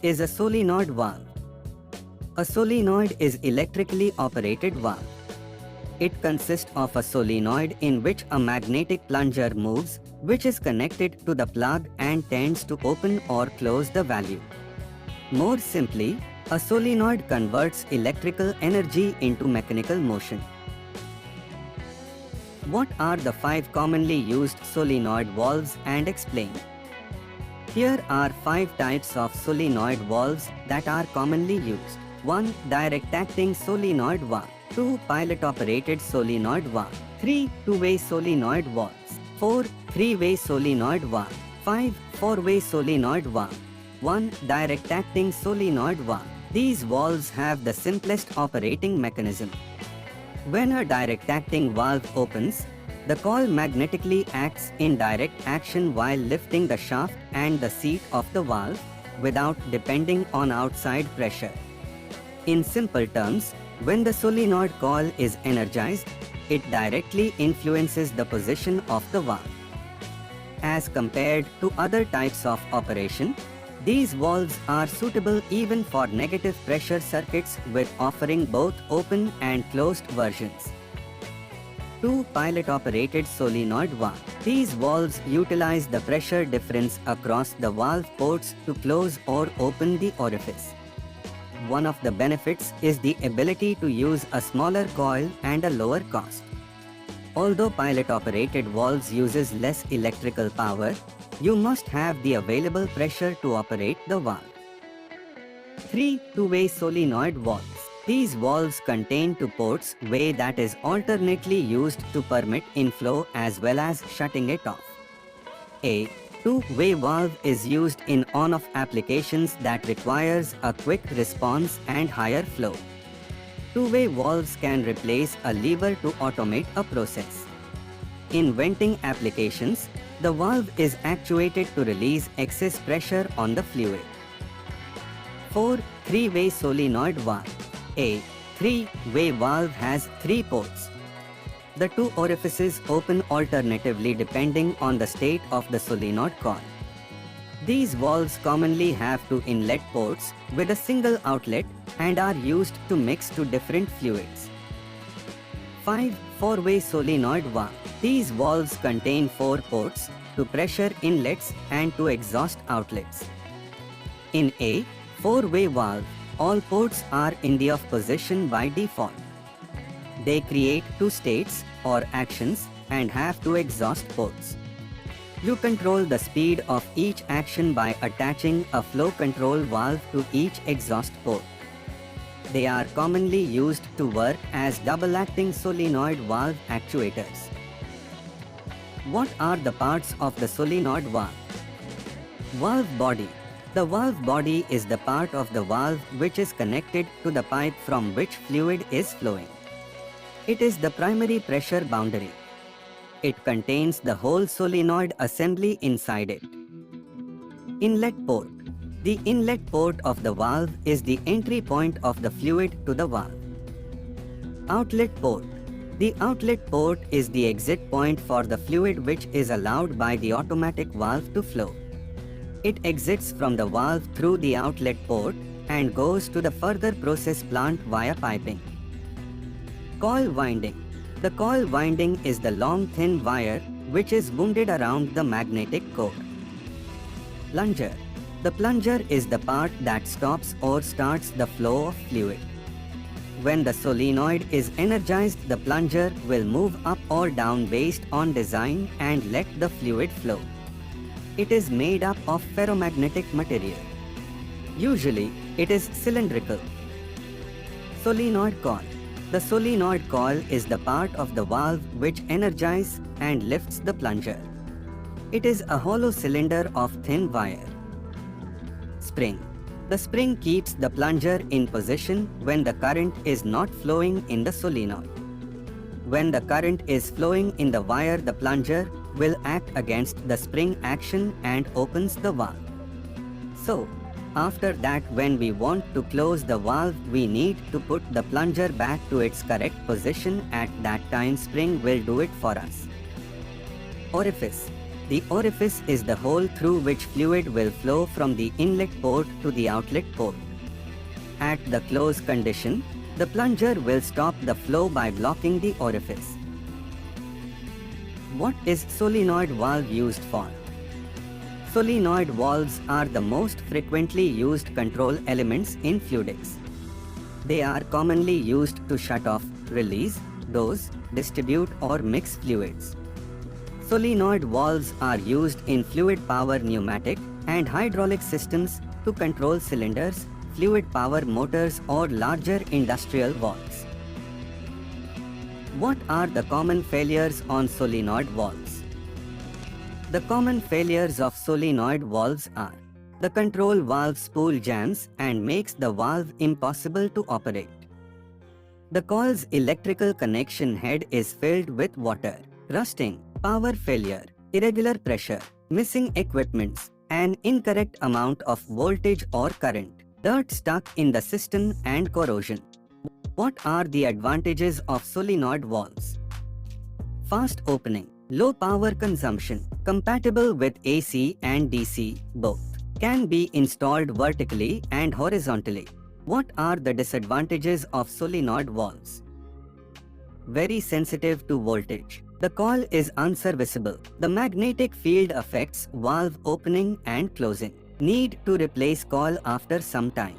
is a solenoid valve? A solenoid is electrically operated valve. It consists of a solenoid in which a magnetic plunger moves, which is connected to the plug and tends to open or close the valve. More simply, a solenoid converts electrical energy into mechanical motion. What are the 5 commonly used solenoid valves and explain? Here are 5 types of solenoid valves that are commonly used. 1. Direct acting solenoid valve. 2. Pilot operated solenoid valve. 3. Two-way solenoid valves. 4. Three-way solenoid valve. 5. Four-way solenoid valve. 1. Direct acting solenoid valve. These valves have the simplest operating mechanism. When a direct acting valve opens, the coil magnetically acts in direct action while lifting the shaft and the seat of the valve without depending on outside pressure. In simple terms, when the solenoid coil is energized, it directly influences the position of the valve. As compared to other types of operation, these valves are suitable even for negative pressure circuits with offering both open and closed versions. 2. Pilot operated solenoid valve. These valves utilize the pressure difference across the valve ports to close or open the orifice. One of the benefits is the ability to use a smaller coil and a lower cost. Although pilot operated valves uses less electrical power, you must have the available pressure to operate the valve. 3. Two-way solenoid valves. These valves contain two ports way that is alternately used to permit inflow as well as shutting it off. A two-way valve is used in on-off applications that requires a quick response and higher flow. Two-way valves can replace a lever to automate a process. In venting applications, the valve is actuated to release excess pressure on the fluid. 4. Three-way solenoid valve. A three-way valve has 3 ports. The 2 orifices open alternatively depending on the state of the solenoid coil. These valves commonly have 2 inlet ports with a single outlet and are used to mix 2 different fluids. 5. Four-way solenoid valve. These valves contain 4 ports, 2 pressure inlets and 2 exhaust outlets. In a four-way valve, all ports are in the off position by default. They create 2 states or actions and have 2 exhaust ports. You control the speed of each action by attaching a flow control valve to each exhaust port. They are commonly used to work as double-acting solenoid valve actuators. What are the parts of the solenoid valve? Valve body. The valve body is the part of the valve which is connected to the pipe from which fluid is flowing. It is the primary pressure boundary. It contains the whole solenoid assembly inside it. Inlet port. The inlet port of the valve is the entry point of the fluid to the valve. Outlet port. The outlet port is the exit point for the fluid which is allowed by the automatic valve to flow. It exits from the valve through the outlet port and goes to the further process plant via piping. Coil winding. The coil winding is the long thin wire which is wound around the magnetic core. Plunger. The plunger is the part that stops or starts the flow of fluid. When the solenoid is energized, the plunger will move up or down based on design and let the fluid flow. It is made up of ferromagnetic material. Usually, it is cylindrical. Solenoid coil. The solenoid coil is the part of the valve which energizes and lifts the plunger. It is a hollow cylinder of thin wire. Spring. The spring keeps the plunger in position when the current is not flowing in the solenoid. When the current is flowing in the wire, the plunger will act against the spring action and opens the valve. So, after that, when we want to close the valve, we need to put the plunger back to its correct position. At that time, spring will do it for us. Orifice. The orifice is the hole through which fluid will flow from the inlet port to the outlet port. At the close condition, the plunger will stop the flow by blocking the orifice. What is solenoid valve used for? Solenoid valves are the most frequently used control elements in fluidics. They are commonly used to shut off, release, dose, distribute or mix fluids. Solenoid valves are used in fluid power pneumatic and hydraulic systems to control cylinders, fluid power motors or larger industrial valves. What are the common failures on solenoid valves? The common failures of solenoid valves are: the control valve spool jams and makes the valve impossible to operate. The coil's electrical connection head is filled with water, rusting, power failure, irregular pressure, missing equipments, an incorrect amount of voltage or current, dirt stuck in the system and corrosion. What are the advantages of solenoid valves? Fast opening, low power consumption, compatible with AC and DC both, can be installed vertically and horizontally. What are the disadvantages of solenoid valves? Very sensitive to voltage. The coil is unserviceable. The magnetic field affects valve opening and closing. Need to replace coil after some time.